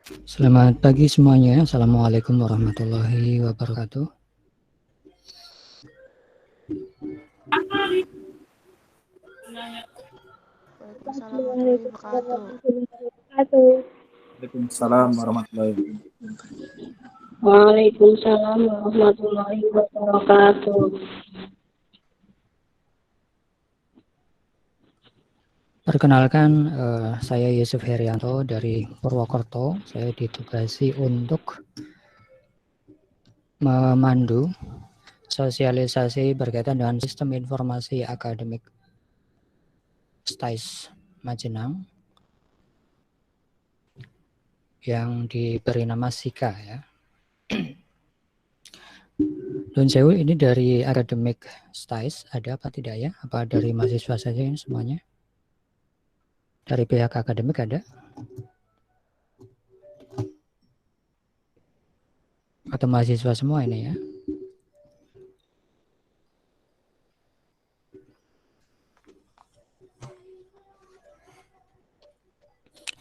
Selamat pagi semuanya. Assalamualaikum warahmatullahi wabarakatuh. Waalaikumsalam warahmatullahi wabarakatuh. Waalaikumsalam warahmatullahi wabarakatuh. Waalaikumsalam warahmatullahi wabarakatuh. Perkenalkan, saya Yusuf Herianto dari Purwokerto. Saya ditugasi untuk memandu sosialisasi berkaitan dengan sistem informasi akademik STAIS Majenang yang diberi nama SIKA ya. Don Sewu, ini dari akademik STAIS ada apa tidak ya? Apa dari mahasiswa saja semuanya? Dari pihak akademik ada? Atau mahasiswa semua ini ya?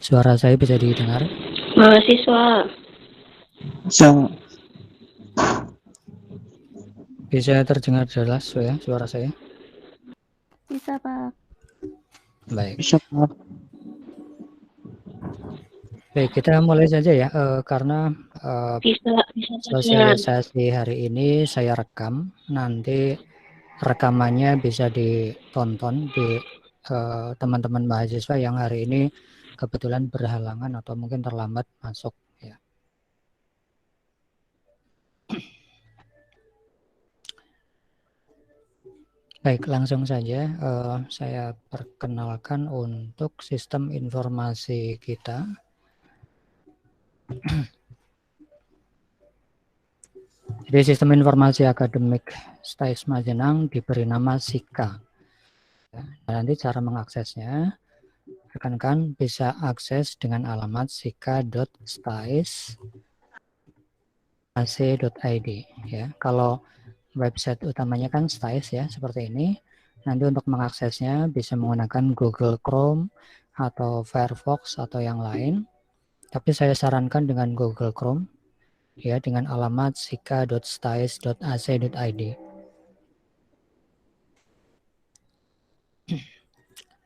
Suara saya bisa didengar? Mahasiswa. Bisa terdengar jelas ya suara saya? Bisa, Pak. Baik. Bisa, Pak. Baik, kita mulai saja ya, karena Bisa sosialisasi hari ini saya rekam, nanti rekamannya bisa ditonton di teman-teman mahasiswa yang hari ini kebetulan berhalangan atau mungkin terlambat masuk ya. Baik, langsung saja saya perkenalkan untuk sistem informasi kita. Jadi sistem informasi akademik STAIS Majenang diberi nama SIKA. Nanti cara mengaksesnya, rekan-rekan bisa akses dengan alamat sika.stais.ac.id ya. Kalau website utamanya kan STAIS ya, seperti ini. Nanti untuk mengaksesnya bisa menggunakan Google Chrome atau Firefox atau yang lain. Tapi saya sarankan dengan Google Chrome ya, dengan alamat sika.stais.ac.id.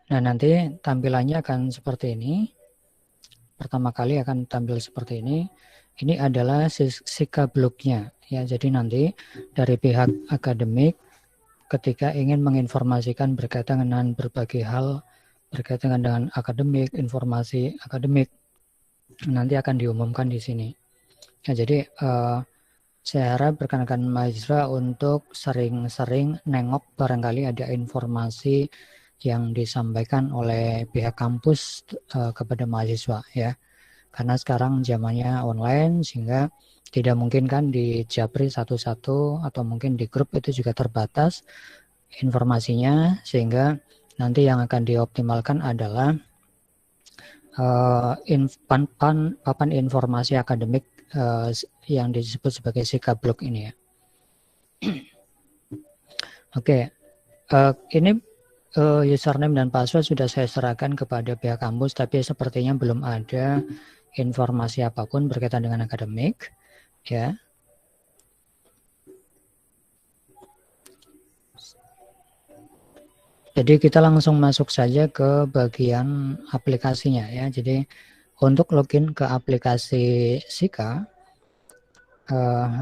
Nah, nanti tampilannya akan seperti ini. Pertama kali akan tampil seperti ini. Ini adalah SIKA blognya ya. Jadi nanti dari pihak akademik ketika ingin menginformasikan berkaitan dengan berbagai hal berkaitan dengan akademik, informasi akademik, nanti akan diumumkan di sini. Ya, jadi saya harap rekan-rekan mahasiswa untuk sering-sering nengok barangkali ada informasi yang disampaikan oleh pihak kampus kepada mahasiswa ya. Karena sekarang zamannya online sehingga tidak mungkin kan di japri satu-satu atau mungkin di grup itu juga terbatas informasinya, sehingga nanti yang akan dioptimalkan adalah papan informasi akademik yang disebut sebagai SIKA blog ini ya. Oke, ini username dan password sudah saya serahkan kepada pihak kampus, tapi sepertinya belum ada informasi apapun berkaitan dengan akademik ya. Jadi kita langsung masuk saja ke bagian aplikasinya ya. Jadi untuk login ke aplikasi SIKA,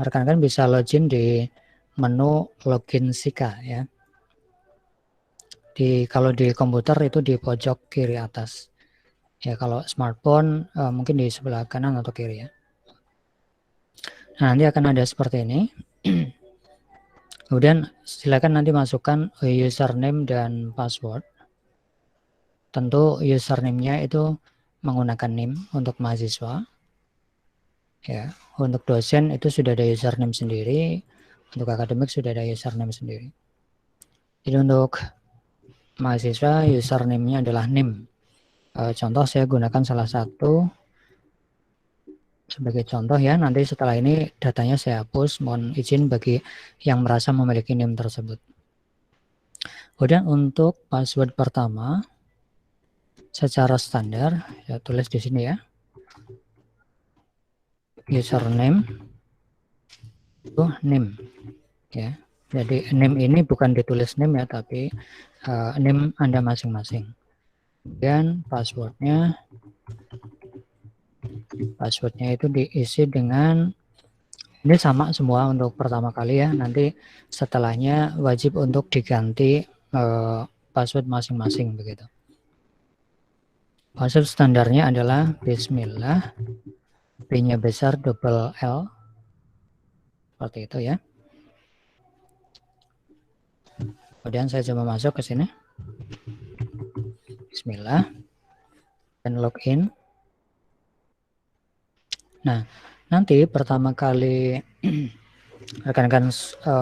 rekan-rekan bisa login di menu login SIKA ya. Kalau di komputer itu di pojok kiri atas. Ya, kalau smartphone mungkin di sebelah kanan atau kiri ya. Nah, nanti akan ada seperti ini. Kemudian silakan nanti masukkan username dan password. Tentu username-nya itu menggunakan NIM untuk mahasiswa. Ya, untuk dosen itu sudah ada username sendiri, untuk akademik sudah ada username sendiri. Jadi untuk mahasiswa username-nya adalah NIM. Contoh saya gunakan salah satu sebagai contoh ya, nanti setelah ini datanya saya hapus, mohon izin bagi yang merasa memiliki NIM tersebut. Kemudian untuk password pertama secara standar, saya tulis di sini ya. username itu name ya. Jadi name ini bukan ditulis name ya, tapi name Anda masing-masing. Kemudian passwordnya itu diisi dengan, ini sama semua untuk pertama kali ya, nanti setelahnya wajib untuk diganti password masing-masing begitu. Password standarnya adalah bismillah, B-nya besar, double L, seperti itu ya. Kemudian saya coba masuk ke sini, bismillah, dan login. Nah, nanti pertama kali rekan-rekan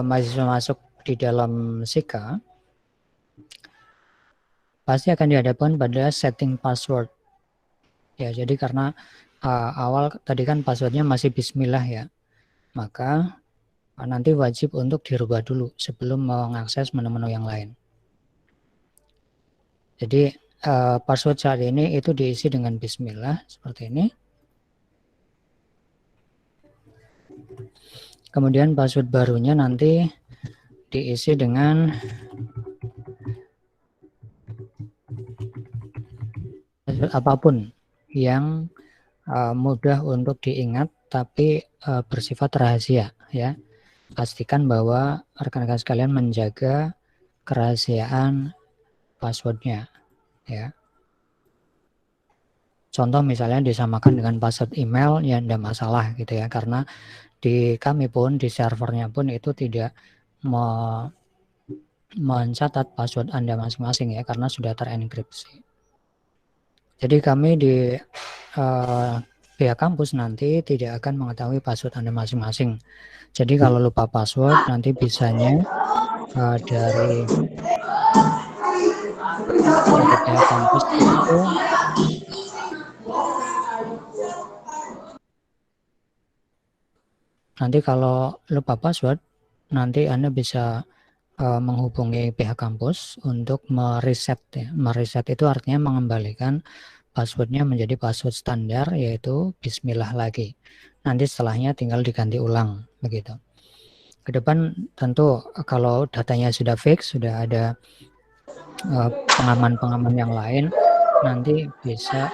mahasiswa masuk di dalam Sika, pasti akan dihadapkan pada setting password. Ya, jadi karena awal tadi kan passwordnya masih bismillah ya, maka nanti wajib untuk dirubah dulu sebelum mengakses menu-menu yang lain. Jadi password saat ini itu diisi dengan bismillah seperti ini. Kemudian password barunya nanti diisi dengan password apapun yang mudah untuk diingat tapi bersifat rahasia ya. Pastikan bahwa rekan-rekan sekalian menjaga kerahasiaan passwordnya ya. Contoh misalnya disamakan dengan password email ya tidak masalah gitu ya, karena di kami pun di servernya pun itu tidak mencatat password Anda masing-masing ya, karena sudah terenkripsi. Jadi kami di pihak kampus nanti tidak akan mengetahui password Anda masing-masing. Jadi kalau lupa password nanti bisanya dari pihak kampus itu nanti kalau lupa password nanti Anda bisa menghubungi pihak kampus untuk mereset ya. Mereset itu artinya mengembalikan passwordnya menjadi password standar, yaitu bismillah lagi. Nanti setelahnya tinggal diganti ulang begitu. Ke depan tentu kalau datanya sudah fix, sudah ada pengaman-pengaman yang lain, nanti bisa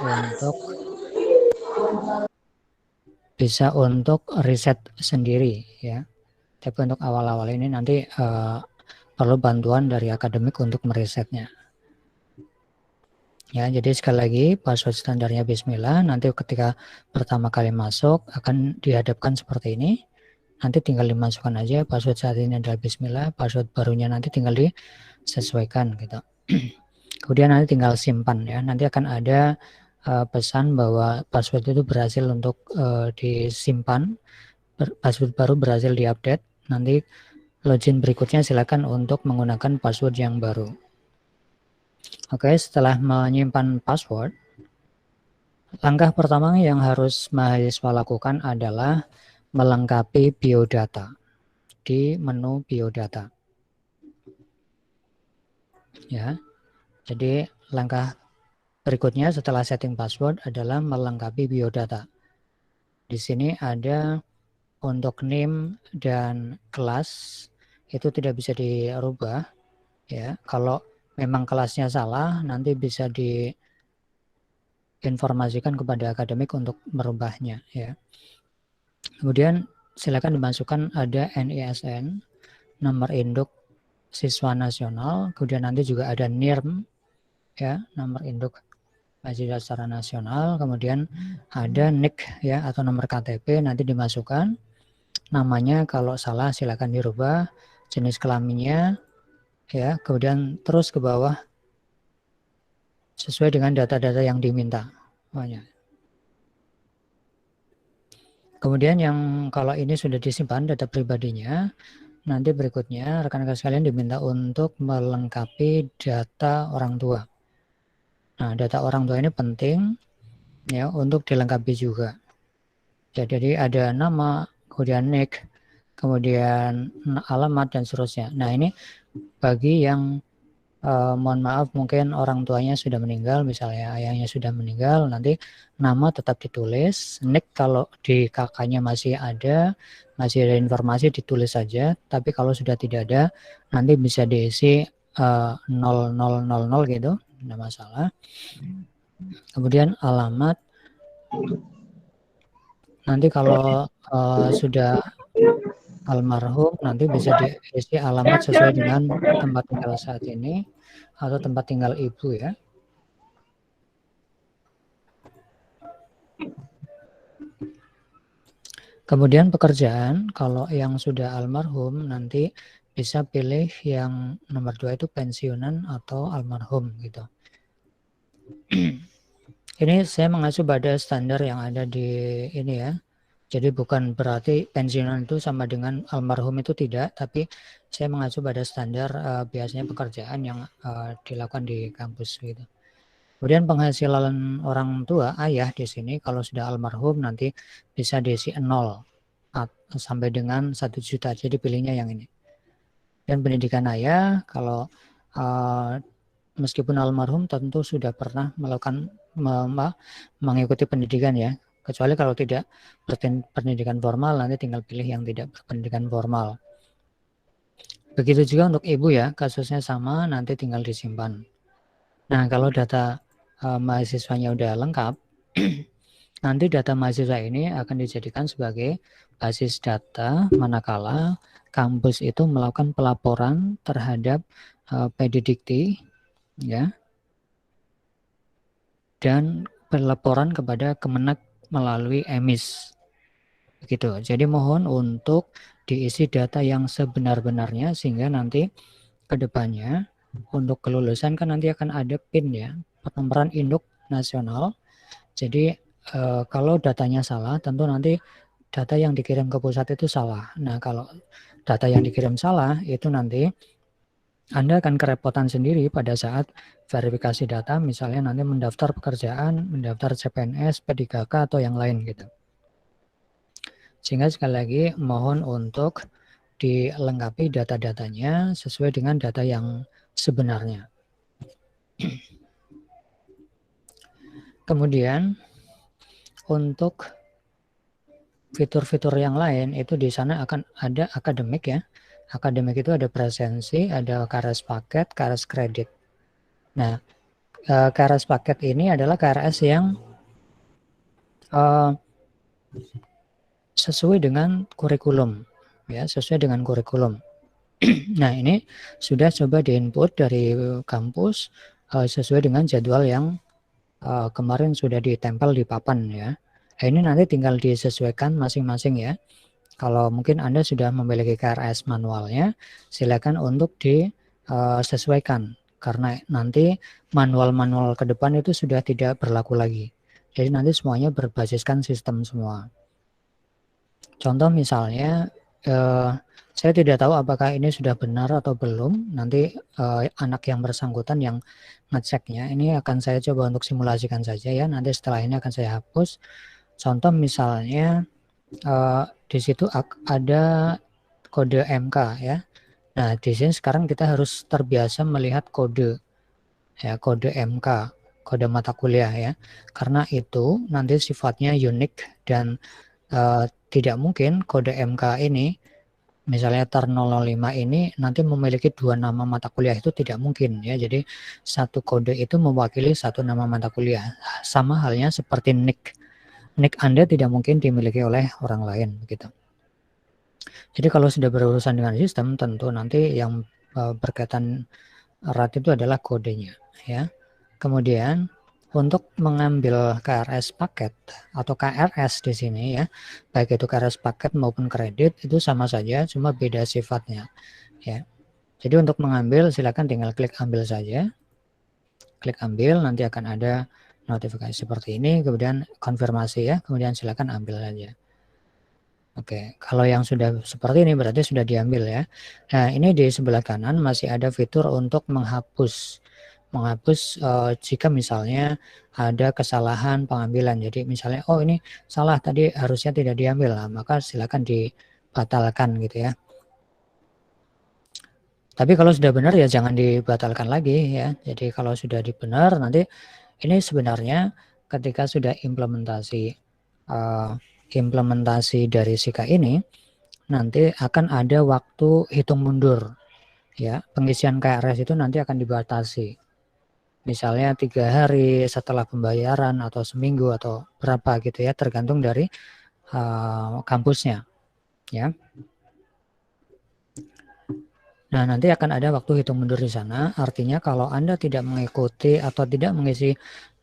untuk reset sendiri ya. Tapi untuk awal-awal ini nanti perlu bantuan dari akademik untuk meresetnya. Ya, jadi sekali lagi password standarnya bismillah, nanti ketika pertama kali masuk akan dihadapkan seperti ini. Nanti tinggal dimasukkan aja password saat ini adalah bismillah, password barunya nanti tinggal disesuaikan gitu. Kemudian nanti tinggal simpan ya. Nanti akan ada pesan bahwa password itu berhasil untuk disimpan, password baru berhasil diupdate. Nanti login berikutnya silakan untuk menggunakan password yang baru. Oke, setelah menyimpan password, langkah pertama yang harus mahasiswa lakukan adalah melengkapi biodata di menu biodata. Ya, jadi langkah berikutnya setelah setting password adalah melengkapi biodata. Di sini ada untuk name dan kelas itu tidak bisa dirubah ya. Kalau memang kelasnya salah, nanti bisa diinformasikan kepada akademik untuk merubahnya ya. Kemudian silakan dimasukkan ada NISN, nomor induk siswa nasional, kemudian nanti juga ada NIRM ya, nomor induk mahasiswa secara nasional, kemudian ada NIK ya atau nomor KTP nanti dimasukkan. Namanya kalau salah silakan dirubah, jenis kelaminnya ya, kemudian terus ke bawah sesuai dengan data-data yang diminta. Kemudian yang kalau ini sudah disimpan data pribadinya, nanti berikutnya rekan-rekan sekalian diminta untuk melengkapi data orang tua. Nah, data orang tua ini penting ya untuk dilengkapi juga. Jadi ada nama, kemudian NIK, kemudian alamat dan seterusnya. Nah, ini bagi yang mohon maaf mungkin orang tuanya sudah meninggal, misalnya ayahnya sudah meninggal, nanti nama tetap ditulis, nik kalau di kakaknya masih ada informasi ditulis saja, tapi kalau sudah tidak ada nanti bisa diisi 0000 gitu, tidak masalah. Kemudian alamat, nanti kalau sudah almarhum nanti bisa diisi alamat sesuai dengan tempat tinggal saat ini atau tempat tinggal ibu ya. Kemudian pekerjaan, kalau yang sudah almarhum nanti bisa pilih yang nomor 2 itu pensiunan atau almarhum gitu. Ini saya mengacu pada standar yang ada di ini ya. Jadi bukan berarti pensiunan itu sama dengan almarhum itu tidak, tapi saya mengacu pada standar biasanya pekerjaan yang dilakukan di kampus gitu. Kemudian penghasilan orang tua, ayah di sini kalau sudah almarhum nanti bisa diisi 0 sampai dengan 1 juta. Jadi pilihnya yang ini. Dan pendidikan ayah kalau meskipun almarhum tentu sudah pernah melakukan mengikuti pendidikan ya. Kecuali kalau tidak pendidikan formal nanti tinggal pilih yang tidak berpendidikan formal. Begitu juga untuk ibu ya, kasusnya sama nanti tinggal disimpan. Nah, kalau data mahasiswanya udah lengkap, nanti data mahasiswa ini akan dijadikan sebagai basis data manakala kampus itu melakukan pelaporan terhadap PD Dikti ya, dan pelaporan kepada Kemenak melalui EMIS. Begitu. Jadi mohon untuk diisi data yang sebenar-benarnya sehingga nanti ke depannya untuk kelulusan kan nanti akan ada PIN ya, penomoran induk nasional. Jadi kalau datanya salah tentu nanti data yang dikirim ke pusat itu salah. Nah, kalau data yang dikirim salah itu nanti Anda akan kerepotan sendiri pada saat verifikasi data, misalnya nanti mendaftar pekerjaan, mendaftar CPNS, P3K atau yang lain gitu. Sehingga sekali lagi mohon untuk dilengkapi data-datanya sesuai dengan data yang sebenarnya. Kemudian untuk fitur-fitur yang lain itu di sana akan ada akademik ya. Akademik itu ada presensi, ada KRS paket, KRS kredit. Nah, KRS paket ini adalah KRS yang sesuai dengan kurikulum ya, sesuai dengan kurikulum. Nah, ini sudah coba diinput dari kampus sesuai dengan jadwal yang kemarin sudah ditempel di papan ya. Nah, ini nanti tinggal disesuaikan masing-masing ya. Kalau mungkin Anda sudah memiliki KRS manualnya, silakan untuk disesuaikan karena nanti manual-manual ke depan itu sudah tidak berlaku lagi. Jadi nanti semuanya berbasiskan sistem semua. Contoh misalnya, saya tidak tahu apakah ini sudah benar atau belum. Nanti anak yang bersangkutan yang ngeceknya, ini akan saya coba untuk simulasikan saja ya. Nanti setelah ini akan saya hapus. Contoh misalnya, di situ ada kode MK ya. Nah, di sini sekarang kita harus terbiasa melihat kode ya, kode MK, kode mata kuliah ya. Karena itu nanti sifatnya unik dan tidak mungkin kode MK ini misalnya TER 005 ini nanti memiliki 2 nama mata kuliah, itu tidak mungkin ya. Jadi satu kode itu mewakili satu nama mata kuliah. Sama halnya seperti NIK. NIK Anda tidak mungkin dimiliki oleh orang lain begitu. Jadi kalau sudah berurusan dengan sistem tentu nanti yang berkaitan erat itu adalah kodenya ya. Kemudian untuk mengambil KRS paket atau KRS di sini ya, baik itu KRS paket maupun kredit itu sama saja, cuma beda sifatnya ya. Jadi untuk mengambil silakan tinggal klik ambil saja. Klik ambil, nanti akan ada notifikasi seperti ini, kemudian konfirmasi ya, kemudian silakan ambil saja. Oke, kalau yang sudah seperti ini berarti sudah diambil ya. Nah, ini di sebelah kanan masih ada fitur untuk menghapus jika misalnya ada kesalahan pengambilan. Jadi misalnya, oh ini salah tadi harusnya tidak diambil, nah, maka silakan dibatalkan gitu ya. Tapi kalau sudah benar ya jangan dibatalkan lagi ya. Jadi kalau sudah benar nanti ini sebenarnya ketika sudah implementasi dari SIKA ini nanti akan ada waktu hitung mundur ya. Pengisian KRS itu nanti akan dibatasi. Misalnya 3 hari setelah pembayaran atau seminggu atau berapa gitu ya, tergantung dari kampusnya ya. Nah, nanti akan ada waktu hitung mundur di sana. Artinya kalau Anda tidak mengikuti atau tidak mengisi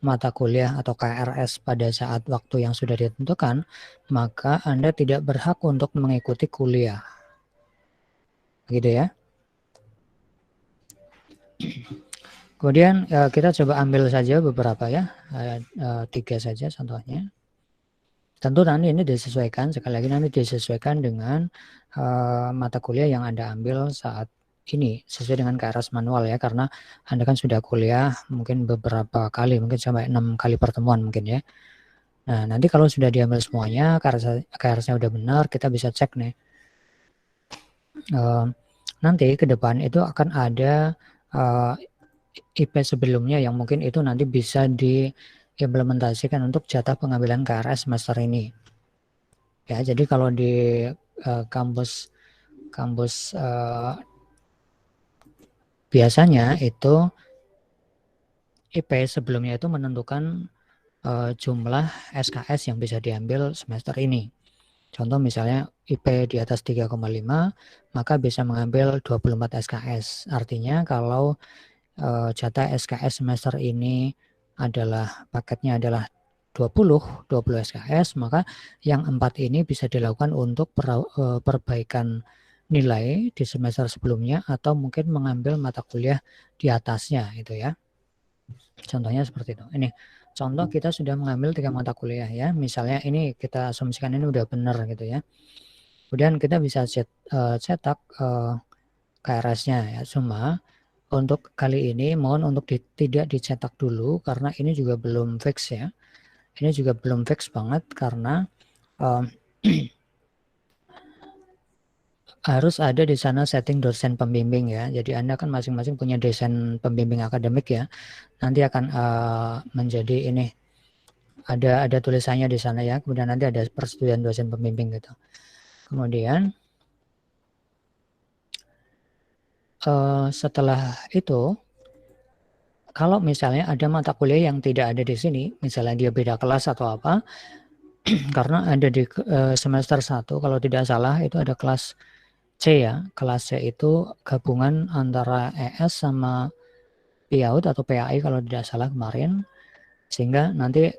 mata kuliah atau KRS pada saat waktu yang sudah ditentukan, maka Anda tidak berhak untuk mengikuti kuliah. Gitu ya. Kemudian kita coba ambil saja beberapa ya, 3 saja contohnya. Tentu nanti ini disesuaikan, sekali lagi nanti disesuaikan dengan mata kuliah yang Anda ambil saat ini, sesuai dengan KRS manual ya, karena Anda kan sudah kuliah mungkin beberapa kali, mungkin sampai 6 kali pertemuan mungkin ya. Nah, nanti kalau sudah diambil semuanya, KRS-nya udah benar, kita bisa cek nih. Nanti ke depan itu akan ada IP sebelumnya yang mungkin itu nanti bisa diimplementasikan untuk jatah pengambilan KRS semester ini. Ya, jadi kalau di kampus biasanya itu IP sebelumnya itu menentukan jumlah SKS yang bisa diambil semester ini. Contoh misalnya IP di atas 3,5 maka bisa mengambil 24 SKS. Artinya kalau jatah SKS semester ini adalah paketnya adalah 20 SKS, maka yang 4 ini bisa dilakukan untuk perbaikan nilai di semester sebelumnya atau mungkin mengambil mata kuliah di atasnya gitu ya. Contohnya seperti itu. Ini contoh kita sudah mengambil 3 mata kuliah ya. Misalnya ini kita asumsikan ini udah benar gitu ya. Kemudian kita bisa cetak KRS-nya ya. Cuma untuk kali ini mohon untuk tidak dicetak dulu karena ini juga belum fix ya. Ini juga belum fix banget karena harus ada di sana setting dosen pembimbing ya. Jadi Anda kan masing-masing punya dosen pembimbing akademik ya. Nanti akan menjadi ini ada tulisannya di sana ya. Kemudian nanti ada persetujuan dosen pembimbing gitu. Kemudian setelah itu kalau misalnya ada mata kuliah yang tidak ada di sini, misalnya dia beda kelas atau apa, karena ada di semester 1 kalau tidak salah itu ada kelas C ya. Kelas C itu gabungan antara ES sama PIAUD atau PAI kalau tidak salah kemarin. Sehingga nanti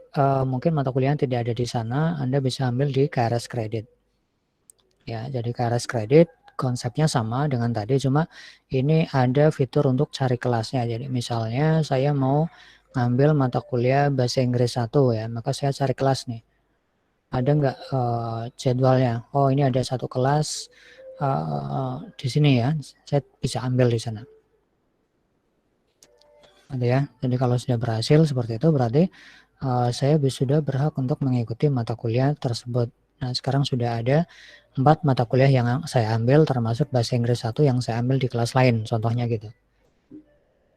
mungkin mata kuliah yang tidak ada di sana Anda bisa ambil di KRS Kredit. Ya, jadi KRS Kredit konsepnya sama dengan tadi, cuma ini ada fitur untuk cari kelasnya. Jadi misalnya saya mau ngambil mata kuliah bahasa Inggris 1 ya, maka saya cari kelas nih. Ada nggak jadwalnya? Oh, ini ada satu kelas di sini ya, saya bisa ambil di sana. Ada ya. Jadi kalau sudah berhasil seperti itu berarti saya sudah berhak untuk mengikuti mata kuliah tersebut. Nah, sekarang sudah ada 4 mata kuliah yang saya ambil termasuk bahasa Inggris 1 yang saya ambil di kelas lain, contohnya gitu.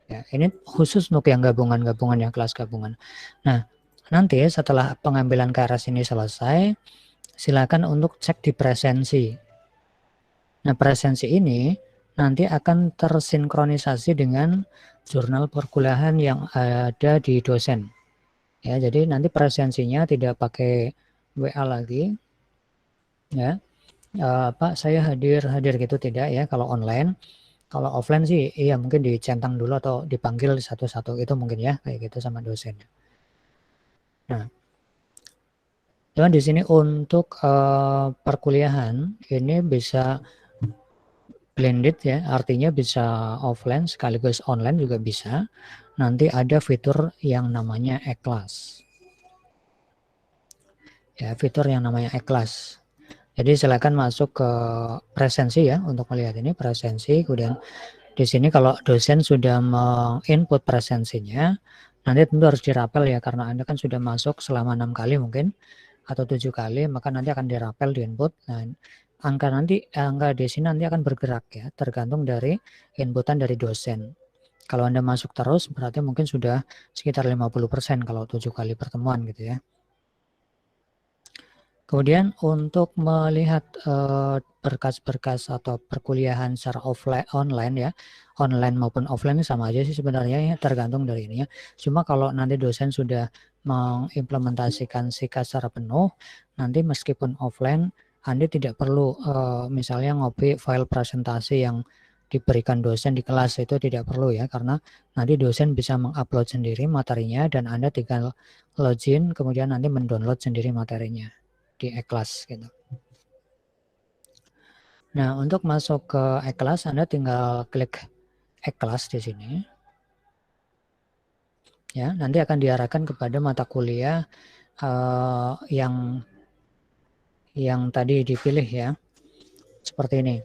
Ya, ini khusus untuk yang gabungan-gabungan ya, kelas gabungan. Nah, nanti setelah pengambilan KRS ini selesai, silakan untuk cek di presensi. Nah, presensi ini nanti akan tersinkronisasi dengan jurnal perkuliahan yang ada di dosen. Ya, jadi nanti presensinya tidak pakai WA lagi. Ya. Pak, saya hadir gitu tidak ya kalau online. Kalau offline sih iya mungkin dicentang dulu atau dipanggil satu-satu itu mungkin ya kayak gitu sama dosen. Nah, cuman di sini untuk perkuliahan ini bisa blended ya, artinya bisa offline sekaligus online juga bisa. Nanti ada fitur yang namanya e-class. Ya, fitur yang namanya e-class. Jadi silakan masuk ke presensi ya untuk melihat ini presensi. Kemudian di sini kalau dosen sudah menginput presensinya, nanti tentu harus dirapel ya karena Anda kan sudah masuk selama 6 kali mungkin. atau 7 kali, maka nanti akan dirapel di input. Nah, angka di sini nanti akan bergerak ya, tergantung dari inputan dari dosen. Kalau Anda masuk terus berarti mungkin sudah sekitar 50% kalau 7 kali pertemuan gitu ya. Kemudian untuk melihat berkas-berkas atau perkuliahan secara online ya, online maupun offline sama aja sih sebenarnya ya, tergantung dari ini ya. Cuma kalau nanti dosen sudah mengimplementasikan SIKA secara penuh, nanti meskipun offline, Anda tidak perlu misalnya ngopi file presentasi yang diberikan dosen di kelas, itu tidak perlu ya, karena nanti dosen bisa mengupload sendiri materinya dan Anda tinggal login, kemudian nanti mendownload sendiri materinya di e-class gitu. Nah, untuk masuk ke e-class Anda tinggal klik e-class di sini. Ya, nanti akan diarahkan kepada mata kuliah yang tadi dipilih ya. Seperti ini.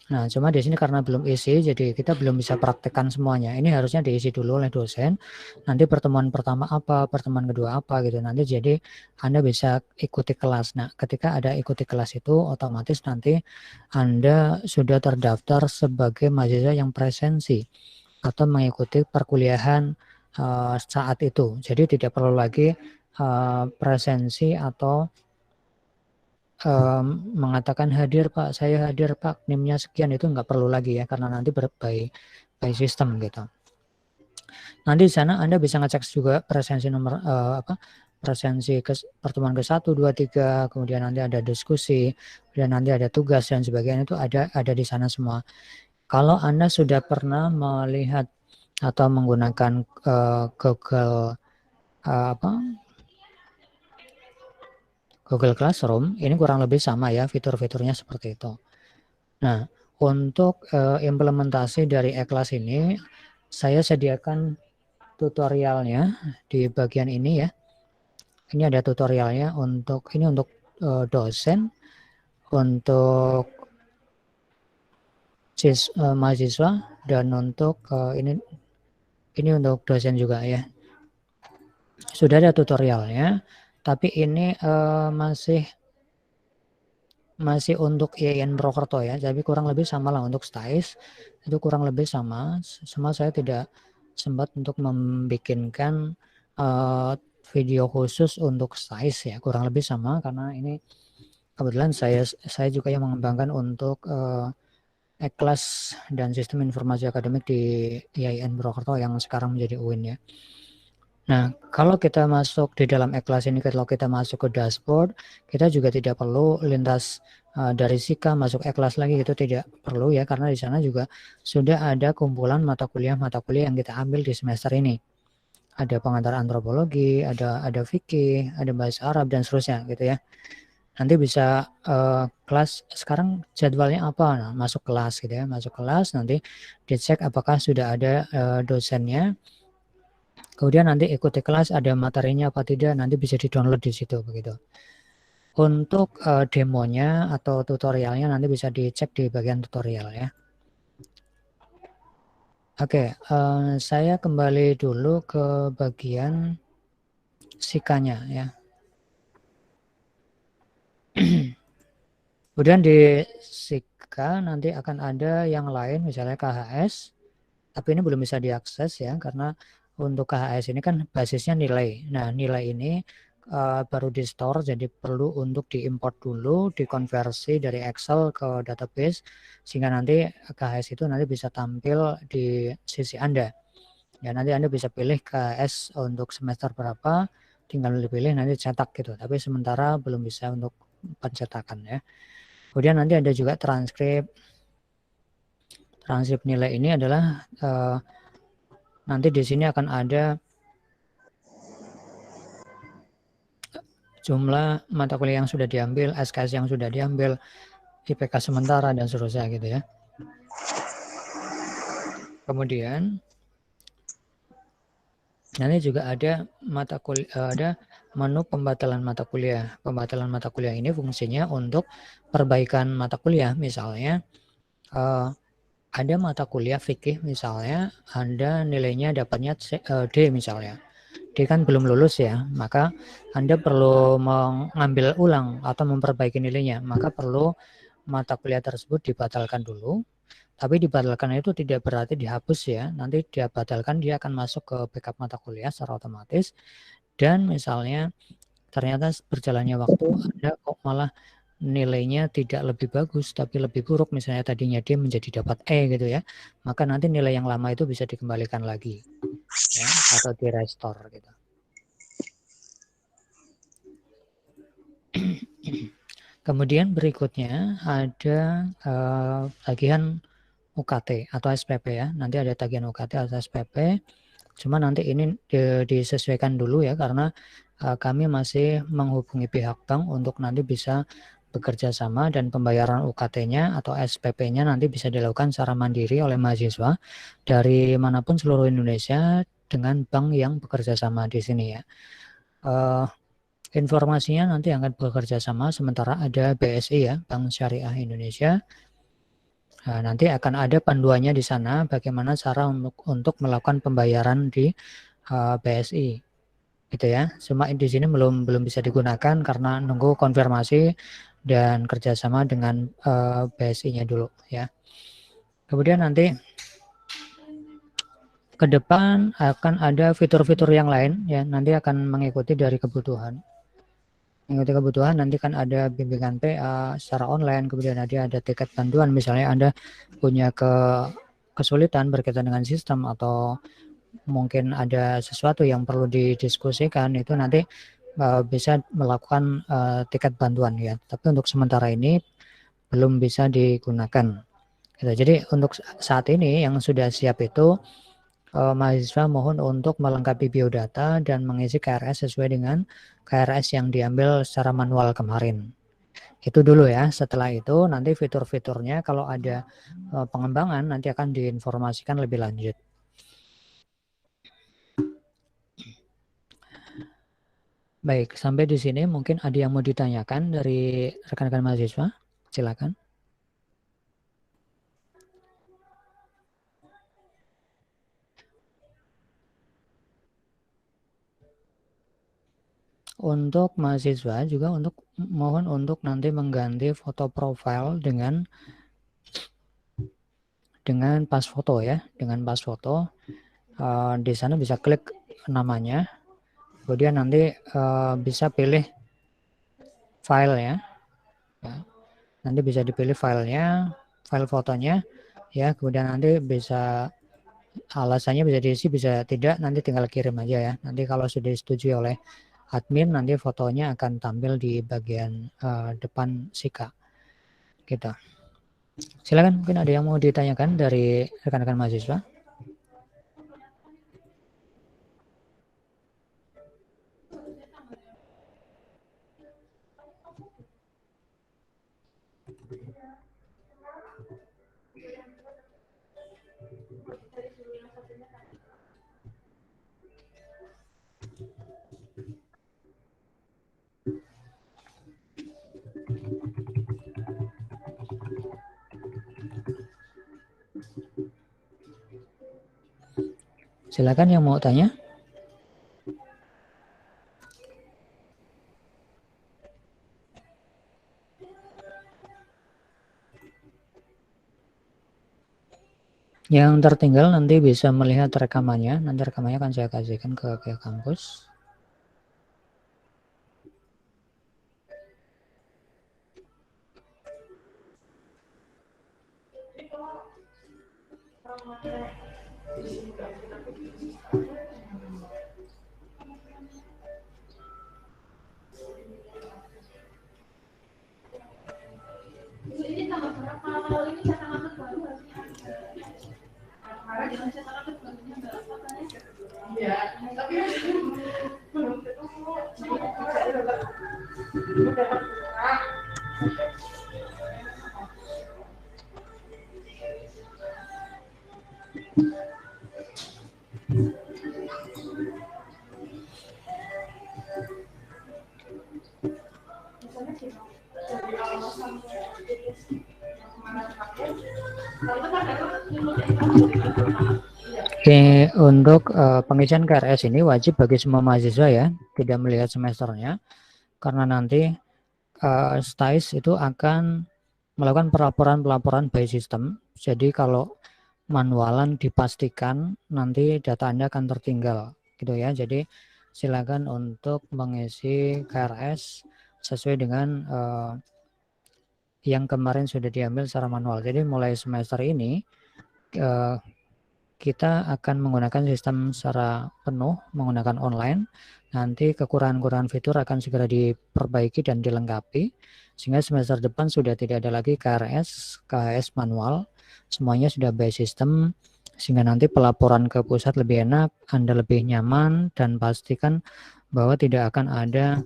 Nah, cuma di sini karena belum isi, jadi kita belum bisa praktekkan semuanya. Ini harusnya diisi dulu oleh dosen. Nanti pertemuan pertama apa, pertemuan kedua apa gitu. Nanti jadi Anda bisa ikuti kelas. Nah, ketika ada ikuti kelas itu, otomatis nanti Anda sudah terdaftar sebagai mahasiswa yang presensi atau mengikuti perkuliahan saat itu. Jadi tidak perlu lagi presensi atau mengatakan hadir Pak, saya hadir Pak, NIM-nya sekian, itu nggak perlu lagi ya, karena nanti by system gitu. Nanti di sana Anda bisa ngecek juga presensi nomor presensi pertemuan ke-1, 2, 3, kemudian nanti ada diskusi, kemudian nanti ada tugas dan sebagainya, itu ada di sana semua. Kalau Anda sudah pernah melihat atau menggunakan Google Classroom, ini kurang lebih sama ya, fitur-fiturnya seperti itu. Nah, untuk implementasi dari e-class ini, saya sediakan tutorialnya di bagian ini ya. Ini ada tutorialnya untuk dosen, untuk mahasiswa, dan untuk ini untuk dosen juga ya. Sudah ada tutorialnya, tapi ini masih untuk IAIN Purwokerto ya, jadi kurang lebih sama lah untuk STAIS, itu kurang lebih sama. Saya tidak sempat untuk membikinkan video khusus untuk STAIS ya, kurang lebih sama karena ini kebetulan saya juga yang mengembangkan untuk e-class dan sistem informasi akademik di IAIN Purwokerto yang sekarang menjadi UIN ya. Nah, kalau kita masuk di dalam e-class ini, kalau kita masuk ke dashboard, kita juga tidak perlu lintas dari SIKA masuk e-class lagi, itu tidak perlu ya, karena di sana juga sudah ada kumpulan mata kuliah yang kita ambil di semester ini. Ada pengantar antropologi, ada fikih, ada bahasa Arab dan seterusnya gitu ya. Nanti bisa kelas sekarang jadwalnya apa, nah, masuk kelas gitu ya, masuk kelas nanti dicek apakah sudah ada dosennya. Kemudian nanti ikuti kelas ada materinya apa tidak, nanti bisa di-download di situ begitu. Untuk demonya atau tutorialnya nanti bisa dicek di bagian tutorial ya. Oke, saya kembali dulu ke bagian SIKA-nya ya. Kemudian di SIKA nanti akan ada yang lain, misalnya KHS, tapi ini belum bisa diakses ya, karena untuk KHS ini kan basisnya nilai. Nah, nilai ini baru di store, jadi perlu untuk diimport dulu, dikonversi dari Excel ke database, sehingga nanti KHS itu nanti bisa tampil di sisi Anda. Ya, nanti Anda bisa pilih KHS untuk semester berapa, tinggal dipilih nanti cetak gitu. Tapi sementara belum bisa untuk pencetakan ya. Kemudian nanti ada juga transkrip nilai ini adalah nanti di sini akan ada jumlah mata kuliah yang sudah diambil, SKS yang sudah diambil, IPK sementara dan seterusnya gitu ya. Kemudian nanti juga ada ada menu pembatalan mata kuliah. Pembatalan mata kuliah ini fungsinya untuk perbaikan mata kuliah. Misalnya ada mata kuliah fikih misalnya, Anda nilainya dapatnya D misalnya. dia kan belum lulus ya, maka Anda perlu mengambil ulang atau memperbaiki nilainya, maka perlu mata kuliah tersebut dibatalkan dulu. Tapi dibatalkan itu tidak berarti dihapus ya, nanti dia batalkan dia akan masuk ke backup mata kuliah secara otomatis. Dan misalnya ternyata berjalannya waktu Anda kok malah nilainya tidak lebih bagus tapi lebih buruk, misalnya tadinya dia menjadi dapat E gitu ya, maka nanti nilai yang lama itu bisa dikembalikan lagi ya, atau di restore gitu. Kemudian berikutnya ada tagihan UKT atau SPP ya, nanti ada tagihan UKT atau SPP, cuma nanti ini disesuaikan dulu ya, karena kami masih menghubungi pihak bank untuk nanti bisa bekerja sama, dan pembayaran UKT-nya atau SPP-nya nanti bisa dilakukan secara mandiri oleh mahasiswa dari manapun seluruh Indonesia dengan bank yang bekerja sama di sini ya. Informasinya nanti akan bekerja sama, sementara ada BSI ya, Bank Syariah Indonesia. Nah, nanti akan ada panduannya di sana bagaimana cara untuk melakukan pembayaran di BSI. Gitu ya. Cuma di sini belum bisa digunakan karena nunggu konfirmasi dan kerjasama dengan BSI-nya dulu ya. Kemudian nanti ke depan akan ada fitur-fitur yang lain ya, nanti akan mengikuti dari kebutuhan. Mengikuti kebutuhan nanti kan ada bimbingan PA secara online, kemudian ada tiket bantuan, misalnya Anda punya kesulitan berkaitan dengan sistem atau mungkin ada sesuatu yang perlu didiskusikan, itu nanti bisa melakukan tiket bantuan ya, tapi untuk sementara ini belum bisa digunakan gitu. Jadi untuk saat ini yang sudah siap itu mahasiswa mohon untuk melengkapi biodata dan mengisi KRS sesuai dengan KRS yang diambil secara manual kemarin. Itu dulu ya, setelah itu nanti fitur-fiturnya kalau ada pengembangan nanti akan diinformasikan lebih lanjut. Baik, sampai di sini mungkin ada yang mau ditanyakan dari rekan-rekan mahasiswa? Silakan. Untuk mahasiswa juga mohon untuk nanti mengganti foto profil dengan pas foto ya, dengan pas foto. Di sana bisa klik namanya, kemudian nanti bisa pilih file ya. Nanti bisa dipilih filenya, file fotonya ya, kemudian nanti bisa alasannya bisa diisi bisa tidak, nanti tinggal kirim aja ya. Nanti kalau sudah disetujui oleh admin nanti fotonya akan tampil di bagian depan Sika gitu. Silakan, mungkin ada yang mau ditanyakan dari rekan-rekan mahasiswa. Silakan yang mau tanya. Yang tertinggal nanti bisa melihat rekamannya. Nanti rekamannya akan saya kasihkan ke pihak kampus. Untuk pengisian KRS ini wajib bagi semua mahasiswa ya, tidak melihat semesternya, karena nanti STAIS itu akan melakukan pelaporan by system. Jadi kalau manualan dipastikan nanti data Anda akan tertinggal gitu ya. Jadi silakan untuk mengisi KRS sesuai dengan yang kemarin sudah diambil secara manual. Jadi mulai semester ini kita akan menggunakan sistem secara penuh menggunakan online. Nanti kekurangan-kekurangan fitur akan segera diperbaiki dan dilengkapi sehingga semester depan sudah tidak ada lagi KHS manual, semuanya sudah by system, sehingga nanti pelaporan ke pusat lebih enak, Anda lebih nyaman, dan pastikan bahwa tidak akan ada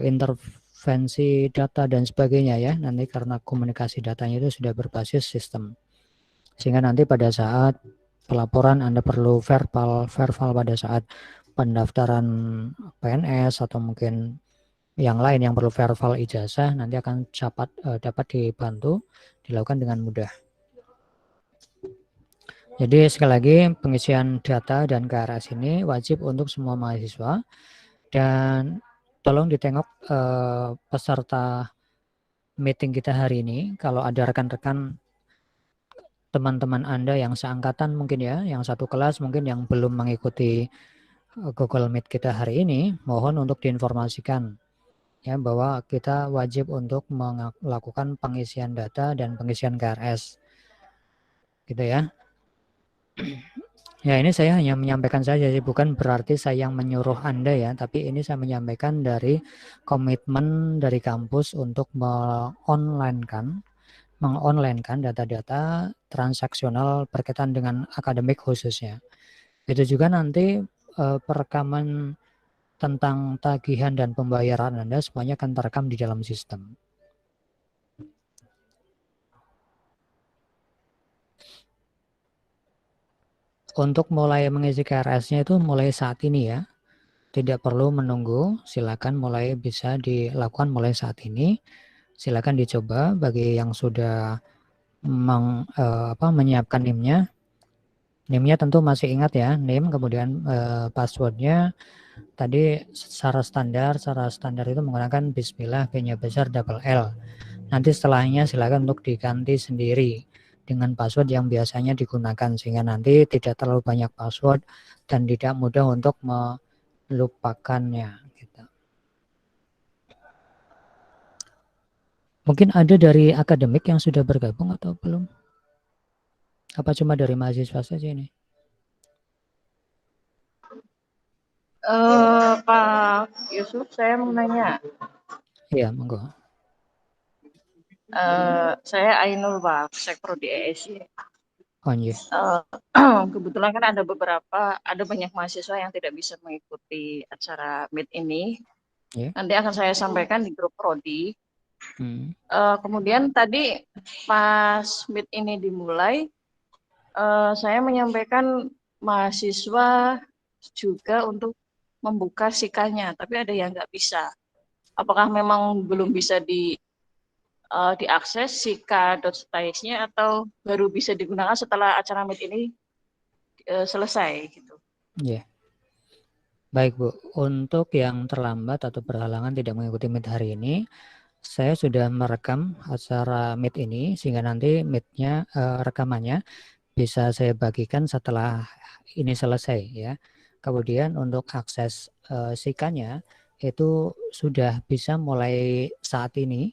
intervensi data dan sebagainya ya, nanti karena komunikasi datanya itu sudah berbasis sistem, sehingga nanti pada saat pelaporan Anda perlu verbal pada saat pendaftaran PNS atau mungkin yang lain yang perlu verbal ijazah, nanti akan dapat dibantu dilakukan dengan mudah. Jadi sekali lagi pengisian data dan KRS ini wajib untuk semua mahasiswa, dan tolong ditengok peserta meeting kita hari ini. Kalau ada rekan-rekan teman-teman Anda yang seangkatan mungkin ya, yang satu kelas mungkin yang belum mengikuti Google Meet kita hari ini, mohon untuk diinformasikan ya bahwa kita wajib untuk melakukan pengisian data dan pengisian KRS gitu ya. Ya, ini saya hanya menyampaikan saja sih, bukan berarti saya yang menyuruh Anda ya, tapi ini saya menyampaikan dari komitmen dari kampus untuk mengonlinekan data-data transaksional berkaitan dengan akademik khususnya. Itu juga nanti perekaman tentang tagihan dan pembayaran Anda semuanya akan terekam di dalam sistem. Untuk mulai mengisi KRS-nya itu mulai saat ini ya. Tidak perlu menunggu, silakan bisa dilakukan mulai saat ini. Silakan dicoba bagi yang sudah menyiapkan NIM-nya. NIM-nya tentu masih ingat ya, NIM, kemudian password-nya tadi secara standar itu menggunakan bismillah, B-nya besar, double L. Nanti setelahnya silakan untuk diganti sendiri dengan password yang biasanya digunakan, sehingga nanti tidak terlalu banyak password dan tidak mudah untuk melupakannya gitu. Mungkin ada dari akademik yang sudah bergabung atau belum? Apa cuma dari mahasiswa saja ini? Pak Yusuf, saya mau nanya. Iya, monggo. Saya Ainul, Pak, Sekprodi ESY. Oh, iya. Kebetulan kan ada banyak mahasiswa yang tidak bisa mengikuti acara Meet ini. Yeah. Nanti akan saya sampaikan di grup Prodi. Kemudian tadi pas Meet ini dimulai, saya menyampaikan mahasiswa juga untuk membuka SIKA-nya, tapi ada yang nggak bisa. Apakah memang belum bisa diakses SIKA.STAIS-nya atau baru bisa digunakan setelah acara Meet ini selesai gitu? Iya. Yeah. Baik Bu, untuk yang terlambat atau berhalangan tidak mengikuti Meet hari ini, saya sudah merekam acara Meet ini sehingga nanti Meet-nya rekamannya bisa saya bagikan setelah ini selesai ya. Kemudian untuk akses SIKA-nya itu sudah bisa mulai saat ini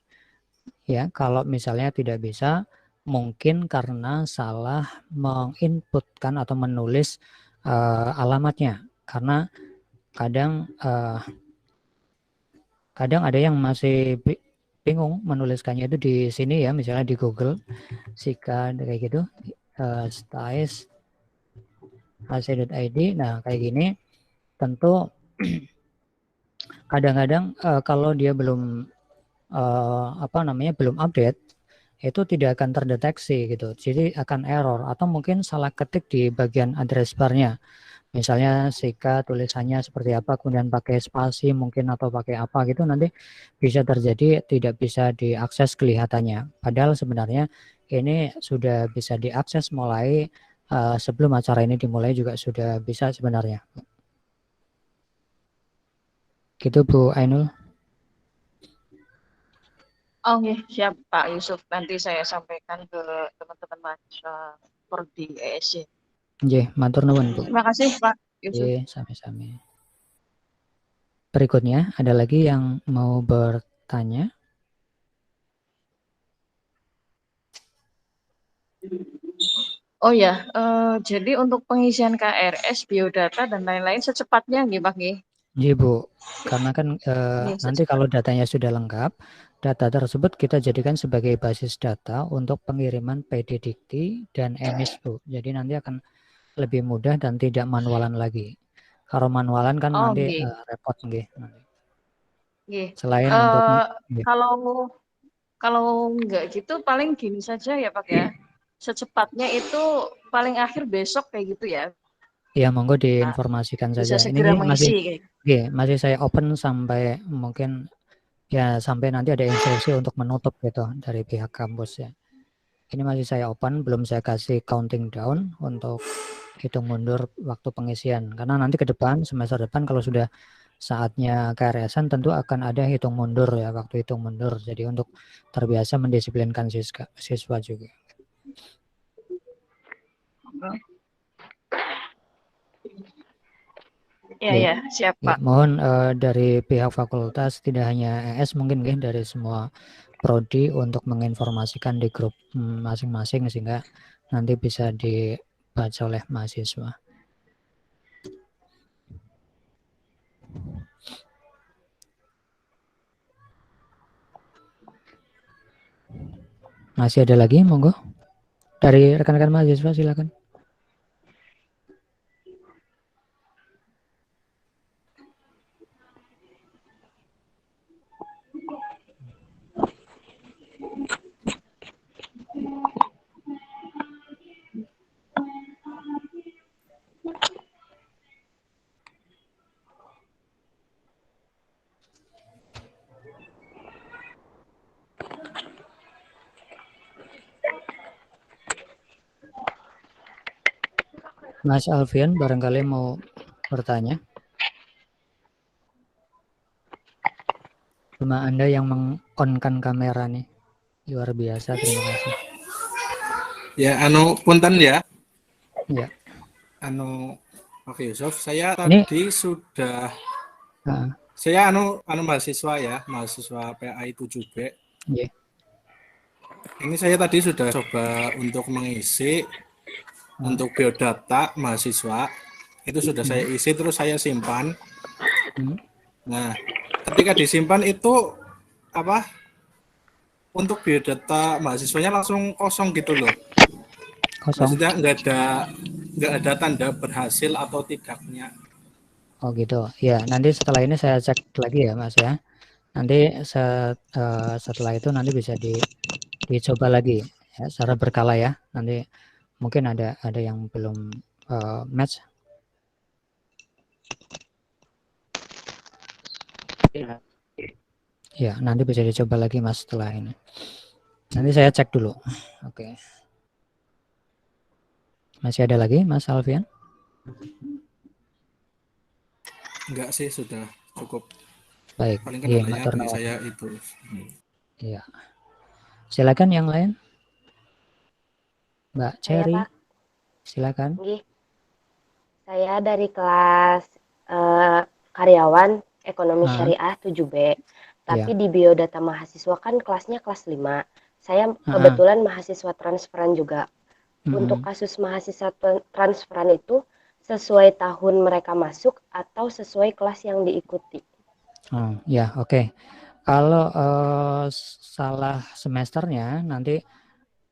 ya. Kalau misalnya tidak bisa, mungkin karena salah menginputkan atau menulis alamatnya, karena kadang ada yang masih bingung menuliskannya itu di sini ya, misalnya di Google SIKA kayak gitu, STAIS ac.id. Nah kayak gini tentu kadang-kadang kalau dia belum belum update, itu tidak akan terdeteksi gitu, jadi akan error atau mungkin salah ketik di bagian address bar-nya. Misalnya SIKA tulisannya seperti apa, kemudian pakai spasi mungkin atau pakai apa gitu, nanti bisa terjadi tidak bisa diakses kelihatannya. Padahal sebenarnya ini sudah bisa diakses mulai sebelum acara ini dimulai juga sudah bisa sebenarnya. Gitu Bu Ainul. Oh siap Pak Yusuf. Nanti saya sampaikan ke teman-teman mahasiswa Prodi ESY. Nggih, matur nuwun Bu. Terima kasih Pak Yusuf. Nggih, sami-sami. Berikutnya ada lagi yang mau bertanya? Oh ya, jadi untuk pengisian KRS, biodata dan lain-lain secepatnya nggih Pak nggih? Iya Bu, karena kan nanti kalau datanya sudah lengkap, data tersebut kita jadikan sebagai basis data untuk pengiriman PD Dikti dan EMIS Bu. Jadi nanti akan lebih mudah dan tidak manualan lagi. Kalau manualan kan nanti repot nggih. Selain untuk kalau nggak gitu paling gini saja ya Pak ya. Secepatnya itu paling akhir besok kayak gitu ya. Ya monggo diinformasikan bisa saja. Segera Ini masih saya open sampai mungkin ya sampai nanti ada instruksi untuk menutup gitu dari pihak kampus ya. Ini masih saya open, belum saya kasih counting down untuk hitung mundur waktu pengisian. Karena nanti ke depan, semester depan kalau sudah saatnya KRS-an tentu akan ada hitung mundur ya, waktu hitung mundur. Jadi untuk terbiasa mendisiplinkan siswa juga. Ya, siap Pak. Mohon dari pihak fakultas tidak hanya ES mungkin dari semua prodi untuk menginformasikan di grup masing-masing sehingga nanti bisa dibaca oleh mahasiswa. Masih ada lagi, monggo. Dari rekan-rekan mahasiswa silakan. Mas Alfian barangkali mau bertanya. Cuma Anda yang meng-on-kan kamera nih. Luar biasa, terima kasih. Ya, punten ya. Ya. Pak Yusuf, saya tadi sudah saya mahasiswa ya, mahasiswa PAI 7B. Yeah. Ini saya tadi sudah coba untuk mengisi untuk biodata mahasiswa. Itu sudah saya isi terus saya simpan. Nah, ketika disimpan itu untuk biodata mahasiswanya langsung kosong gitu loh. Kosong. Maksudnya nggak ada tanda berhasil atau tidaknya. Oh gitu. Ya, nanti setelah ini saya cek lagi ya, Mas ya. Nanti setelah itu nanti bisa dicoba lagi ya, secara berkala ya. Nanti mungkin ada yang belum match. Ya, nanti bisa dicoba lagi Mas setelah ini. Nanti saya cek dulu. Oke. Masih ada lagi Mas Alfian? Enggak sih, sudah cukup. Baik. Paling kendalanya saya itu. Iya. Silakan yang lain. Mbak Cherry. Saya, Pak. Silakan. Saya dari kelas karyawan ekonomi syariah 7B. Tapi di biodata mahasiswa kan kelasnya kelas 5. Saya kebetulan mahasiswa transferan juga. Untuk kasus mahasiswa transferan itu sesuai tahun mereka masuk atau sesuai kelas yang diikuti? Ya, oke. Kalau salah semesternya nanti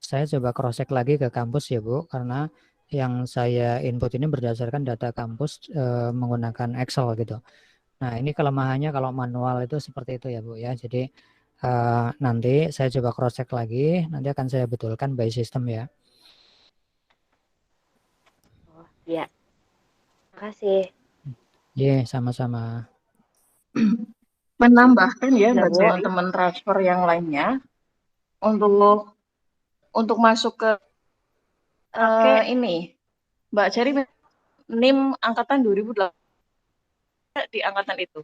saya coba cross check lagi ke kampus ya Bu, karena yang saya input ini berdasarkan data kampus menggunakan Excel gitu. Nah ini kelemahannya kalau manual itu seperti itu ya Bu ya. Jadi nanti saya coba cross check lagi, nanti akan saya betulkan by system ya. Oh iya, makasih. Iya, sama-sama. Menambahkan ya buat teman-teman transfer yang lainnya untuk masuk ke ini Mbak Cherry NIM angkatan 2008 di angkatan itu.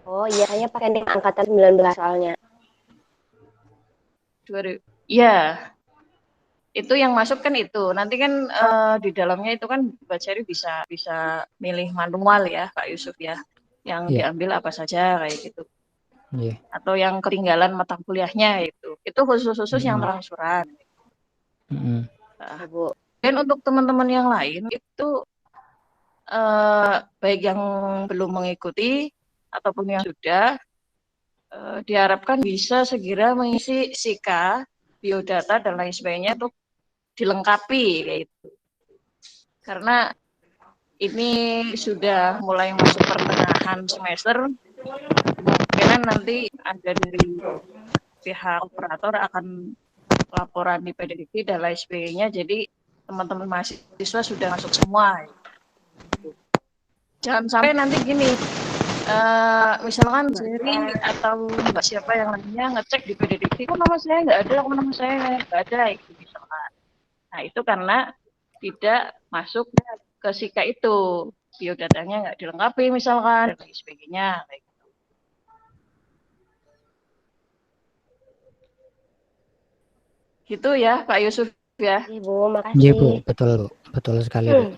Oh iya, saya pakai NIM angkatan 19 soalnya. Iya, itu yang masuk kan itu. Nanti kan di dalamnya itu kan Mbak Cherry bisa milih manual ya, Pak Yusuf ya. Yang diambil apa saja kayak gitu. Atau yang ketinggalan mata kuliahnya itu. Itu khusus yang transferan. Dan untuk teman-teman yang lain itu baik yang belum mengikuti ataupun yang sudah diharapkan bisa segera mengisi SIKA, biodata dan lain sebagainya untuk dilengkapi kayak itu. Karena ini sudah mulai masuk pertengahan semester, kemungkinan nanti ada dari pihak operator akan laporan di PDDK dan lain sebagainya. Jadi teman-teman mahasiswa sudah masuk semua. Jangan sampai nanti gini, misalkan Jerry atau Mbak siapa yang lainnya ngecek di PDDK, kok nama saya nggak ada, kok nama saya nggak ada, itu misalkan. Nah itu karena tidak masuk ke SIKA itu, biodatanya nggak dilengkapi misalkan, dan lain sebagainya. Gitu ya Pak Yusuf ya. Ibu, makasih. Iya Bu, betul sekali Bu.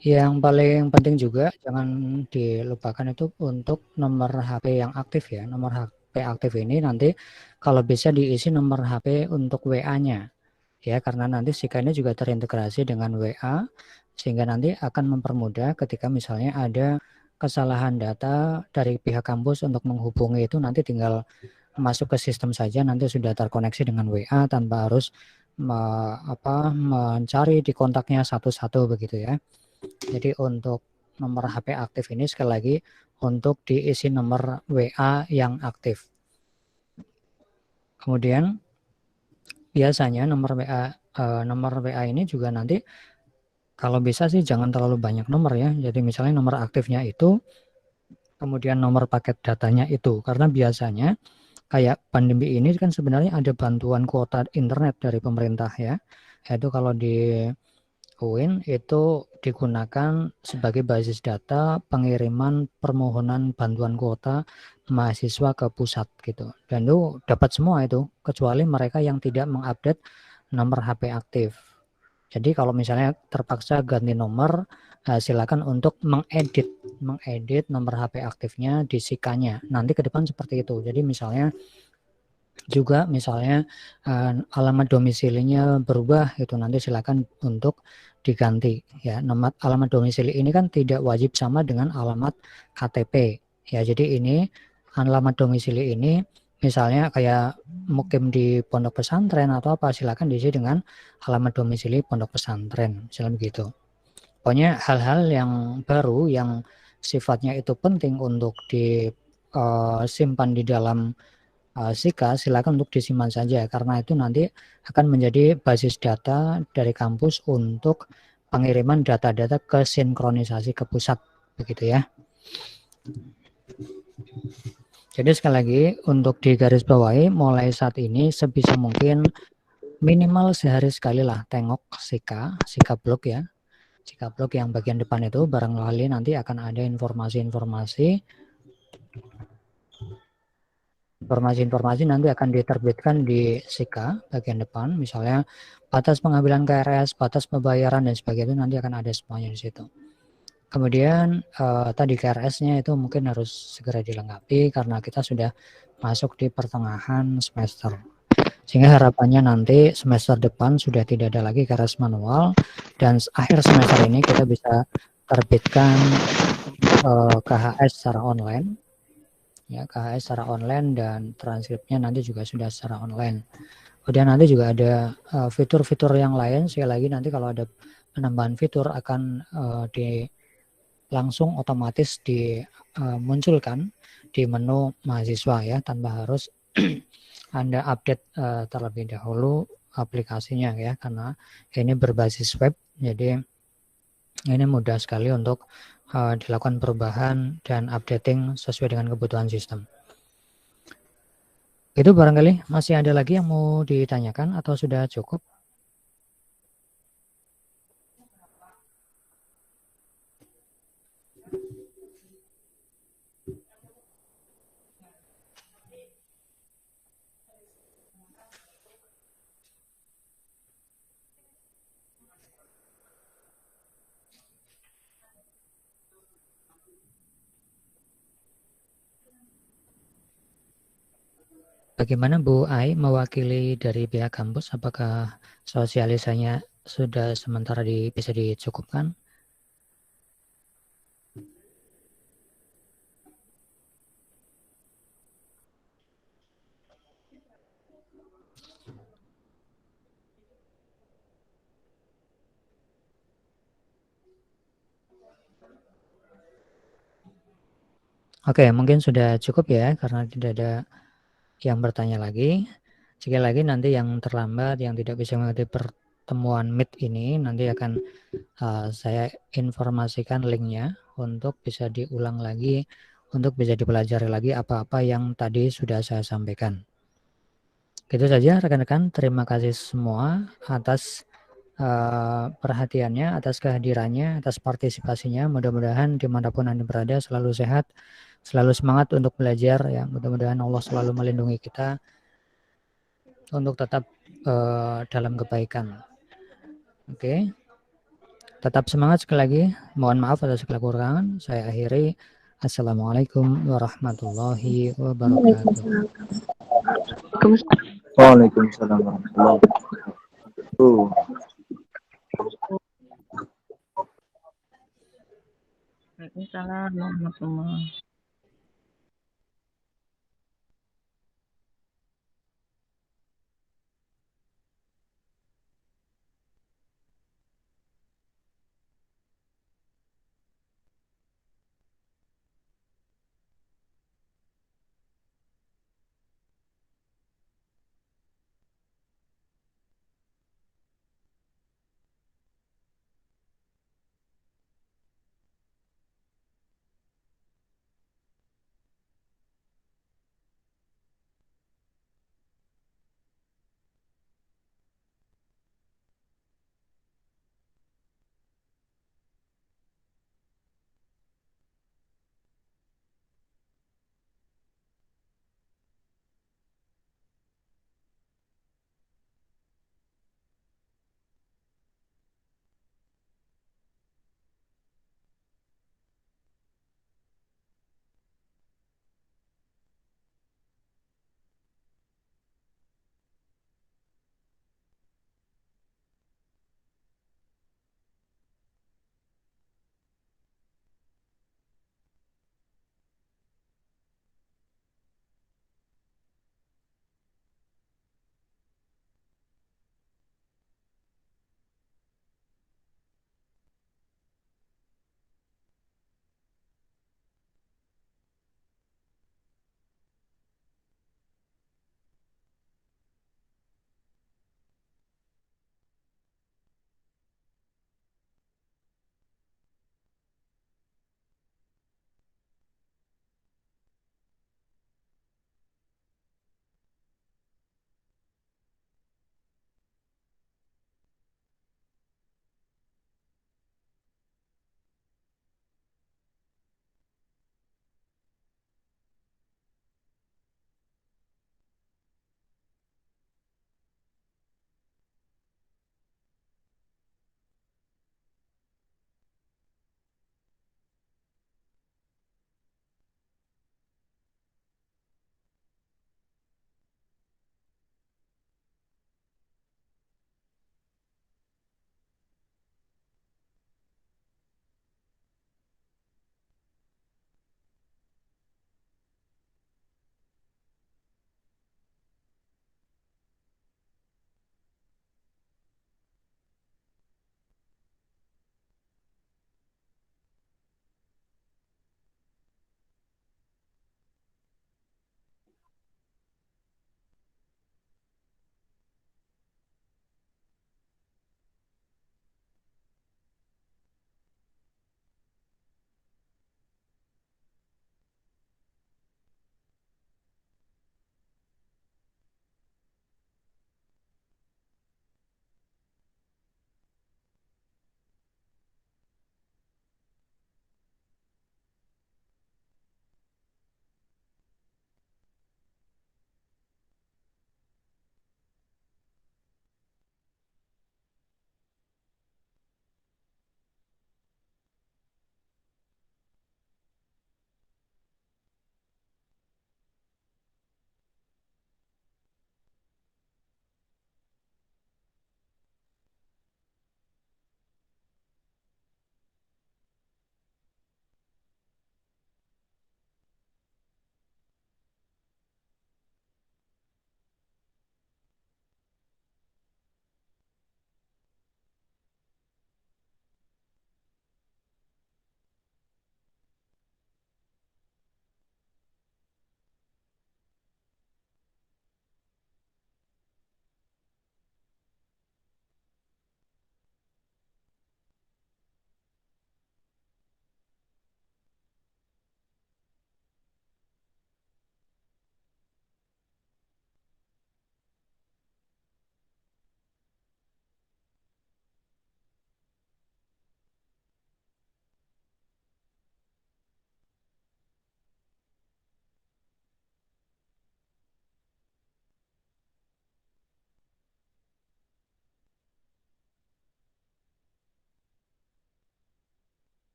Yang paling penting juga jangan dilupakan itu untuk nomor HP yang aktif ya. Nomor HP aktif ini nanti kalau bisa diisi nomor HP untuk WA-nya ya, karena nanti SIKA ini juga terintegrasi dengan WA sehingga nanti akan mempermudah ketika misalnya ada kesalahan data dari pihak kampus untuk menghubungi itu, nanti tinggal masuk ke sistem saja, nanti sudah terkoneksi dengan WA tanpa harus mencari di kontaknya satu-satu begitu ya. Jadi untuk nomor HP aktif ini sekali lagi untuk diisi nomor WA yang aktif. Kemudian biasanya nomor WA ini juga nanti kalau bisa sih jangan terlalu banyak nomor ya. Jadi misalnya nomor aktifnya itu, kemudian nomor paket datanya itu, karena biasanya kayak pandemi ini kan sebenarnya ada bantuan kuota internet dari pemerintah ya. Yaitu kalau di UIN itu digunakan sebagai basis data pengiriman permohonan bantuan kuota mahasiswa ke pusat gitu. Dan itu dapat semua itu, kecuali mereka yang tidak mengupdate nomor HP aktif. Jadi kalau misalnya terpaksa ganti nomor, silakan untuk mengedit nomor HP aktifnya di SIKA-nya. Nanti ke depan seperti itu. Jadi misalnya alamat domisilinya berubah, itu nanti silakan untuk diganti ya. Nomor alamat domisili ini kan tidak wajib sama dengan alamat KTP ya. Jadi ini alamat domisili ini misalnya kayak mukim di pondok pesantren atau apa, silakan diisi dengan alamat domisili pondok pesantren, misalnya begitu. Pokoknya hal-hal yang baru yang sifatnya itu penting untuk disimpan di dalam SIKA, silakan untuk disimpan saja, karena itu nanti akan menjadi basis data dari kampus untuk pengiriman data-data ke sinkronisasi ke pusat begitu ya. Jadi sekali lagi untuk digarisbawahi, mulai saat ini sebisa mungkin minimal sehari sekali lah tengok SIKA blog ya. SIKA blog yang bagian depan itu barangkali nanti akan ada informasi nanti akan diterbitkan di SIKA bagian depan, misalnya batas pengambilan KRS, batas pembayaran dan sebagainya, nanti akan ada semuanya di situ. Kemudian tadi KRS-nya itu mungkin harus segera dilengkapi karena kita sudah masuk di pertengahan semester. Sehingga harapannya nanti semester depan sudah tidak ada lagi KRS manual dan akhir semester ini kita bisa terbitkan KHS secara online. Ya, KHS secara online dan transkripnya nanti juga sudah secara online. Kemudian nanti juga ada fitur-fitur yang lain, sekali lagi nanti kalau ada penambahan fitur akan langsung otomatis dimunculkan di menu mahasiswa ya, tanpa harus Anda update terlebih dahulu aplikasinya ya, karena ini berbasis web, jadi Ini mudah sekali untuk dilakukan perubahan dan updating sesuai dengan kebutuhan sistem. Itu barangkali masih ada lagi yang mau ditanyakan atau sudah cukup? Bagaimana Bu Ai mewakili dari pihak kampus? Apakah sosialisasinya sudah sementara bisa dicukupkan? Oke, mungkin sudah cukup ya karena tidak ada yang bertanya lagi. Sekali lagi nanti yang terlambat, yang tidak bisa mengikuti pertemuan Meet ini nanti akan saya informasikan linknya untuk bisa diulang lagi, untuk bisa dipelajari lagi apa-apa yang tadi sudah saya sampaikan. Itu saja rekan-rekan, terima kasih semua atas perhatiannya, atas kehadirannya, atas partisipasinya. Mudah-mudahan dimanapun Anda berada selalu sehat, selalu semangat untuk belajar. Ya, mudah-mudahan Allah selalu melindungi kita untuk tetap dalam kebaikan. Oke. Tetap semangat sekali lagi. Mohon maaf atas segala kekurangan. Saya akhiri. Assalamualaikum warahmatullahi wabarakatuh. Waalaikumsalam warahmatullahi wabarakatuh. Waalaikumsalam warahmatullahi wabarakatuh.